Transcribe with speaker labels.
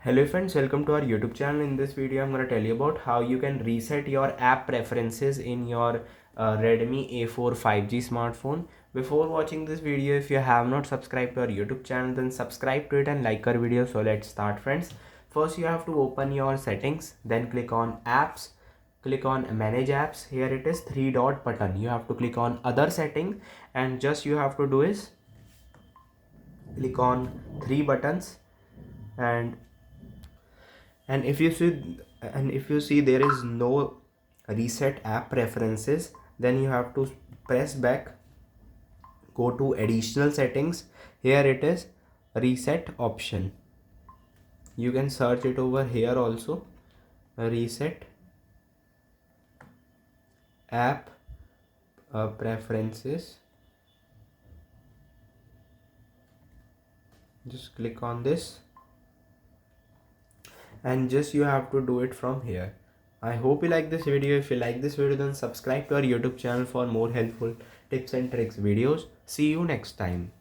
Speaker 1: Hello friends, welcome to our YouTube channel. In this video I'm going to tell you about how you can reset your app preferences in your Redmi A4 5G smartphone. Before watching this video, if you have not subscribed to our YouTube channel, then subscribe to it and like our video. So let's start friends. First you have to open your settings, then click on apps, click on manage apps. Here it is three dot button. You have to click on other setting and just you have to do is click on three buttons, and if you see there is no reset app preferences, then you have to press back, go to additional settings. Here it is reset option. You can search it over here also, reset app preferences. Just click on this and just you have to do it from here. I hope you like this video. If you like this video, then subscribe to our YouTube channel for more helpful tips and tricks videos. See you next time.